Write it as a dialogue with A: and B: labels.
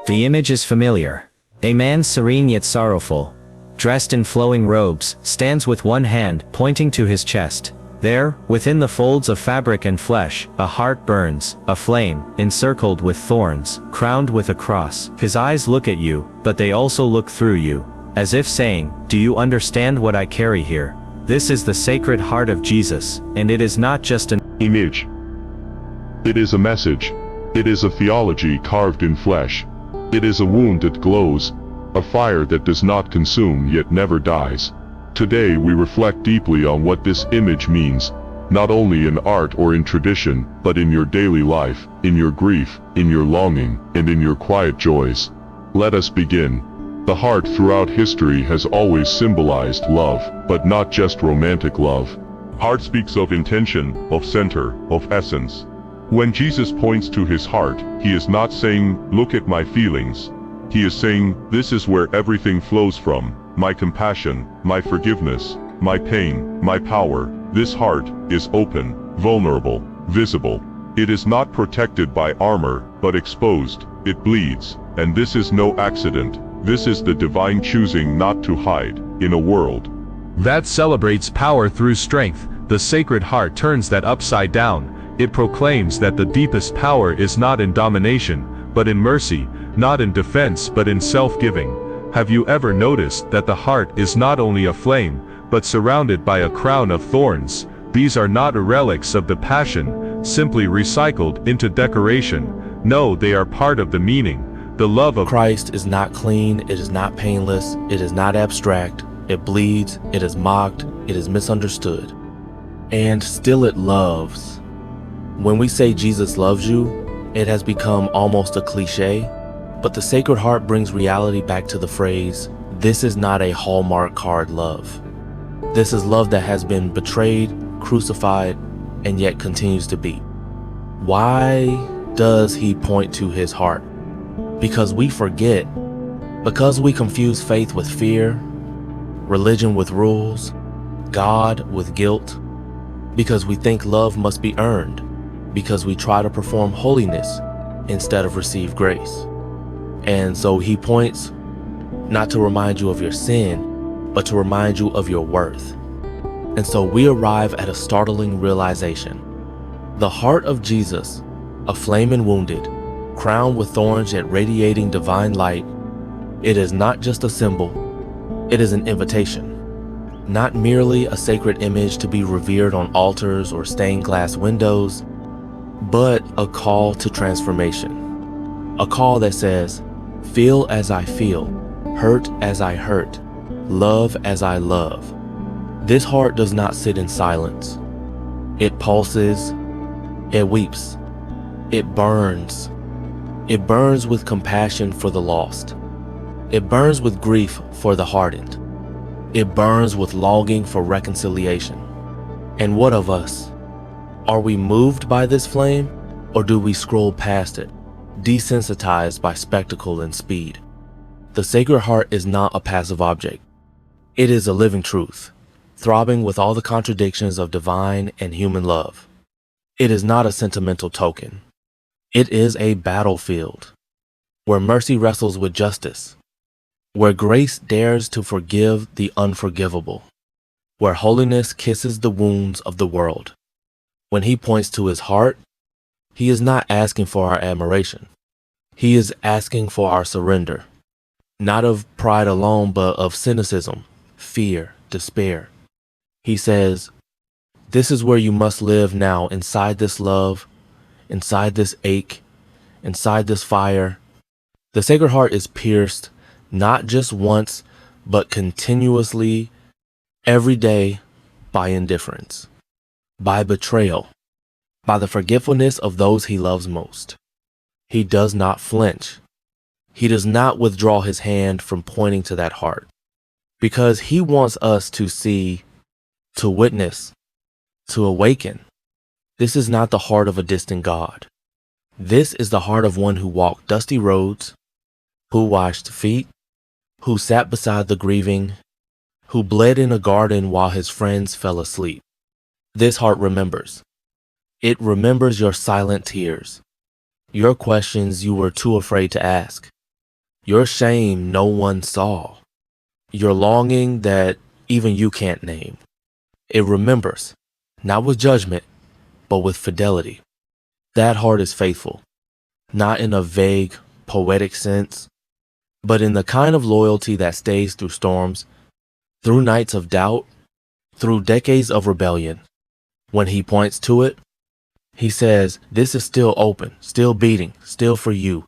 A: The image is familiar. A man serene yet sorrowful, dressed in flowing robes, stands with one hand pointing to his chest. There, within the folds of fabric and flesh, a heart burns, a flame, encircled with thorns, crowned with a cross. His eyes look at you, but they also look through you, as if saying, "Do you understand what I carry here?" This is the Sacred Heart of Jesus, and it is not just an
B: image. It is a message. It is a theology carved in flesh. It is a wound that glows, a fire that does not consume yet never dies. Today we reflect deeply on what this image means, not only in art or in tradition, but in your daily life, in your grief, in your longing, and in your quiet joys. Let us begin. The heart throughout history has always symbolized love, but not just romantic love. Heart speaks of intention, of center, of essence. When Jesus points to his heart, he is not saying, "Look at my feelings." He is saying, "This is where everything flows from. My compassion, my forgiveness, my pain, my power." This heart is open, vulnerable, visible. It is not protected by armor, but exposed. It bleeds. And this is no accident. This is the divine choosing not to hide. In a world
C: that celebrates power through strength, the Sacred Heart turns that upside down. It proclaims that the deepest power is not in domination, but in mercy, not in defense but in self-giving. Have you ever noticed that the heart is not only a flame, but surrounded by a crown of thorns? These are not relics of the Passion, simply recycled into decoration. No, they are part of the meaning. The love of
D: Christ is not clean, it is not painless, it is not abstract, it bleeds, it is mocked, it is misunderstood. And still it loves. When we say Jesus loves you, it has become almost a cliche, but the Sacred Heart brings reality back to the phrase, "This is not a Hallmark card love." This is love that has been betrayed, crucified, and yet continues to be. Why does he point to his heart? Because we forget, because we confuse faith with fear, religion with rules, God with guilt, because we think love must be earned, because we try to perform holiness instead of receive grace. And so he points not to remind you of your sin, but to remind you of your worth. And so we arrive at a startling realization. The heart of Jesus, aflame and wounded, crowned with thorns yet radiating divine light, it is not just a symbol, it is an invitation. Not merely a sacred image to be revered on altars or stained glass windows, but a call to transformation. A call that says, "Feel as I feel, hurt as I hurt, love as I love." This heart does not sit in silence. It pulses, it weeps, it burns. It burns with compassion for the lost. It burns with grief for the hardened. It burns with longing for reconciliation. And what of us? Are we moved by this flame, or do we scroll past it, desensitized by spectacle and speed? The Sacred Heart is not a passive object. It is a living truth, throbbing with all the contradictions of divine and human love. It is not a sentimental token. It is a battlefield where mercy wrestles with justice, where grace dares to forgive the unforgivable, where holiness kisses the wounds of the world. When he points to his heart, he is not asking for our admiration. He is asking for our surrender, not of pride alone, but of cynicism, fear, despair. He says, "This is where you must live now, inside this love, inside this ache, inside this fire." The Sacred Heart is pierced not just once, but continuously, every day, by indifference, by betrayal, by the forgetfulness of those he loves most. He does not flinch. He does not withdraw his hand from pointing to that heart, because he wants us to see, to witness, to awaken. This is not the heart of a distant God. This is the heart of one who walked dusty roads, who washed feet, who sat beside the grieving, who bled in a garden while his friends fell asleep. This heart remembers. It remembers your silent tears, your questions you were too afraid to ask, Your shame no one saw. Your longing that even you can't name. It remembers, not with judgment, but with fidelity. That heart is faithful, not in a vague, poetic sense, but in the kind of loyalty that stays through storms, through nights of doubt, through decades of rebellion. When he points to it, he says, this is still open, still beating, still for you.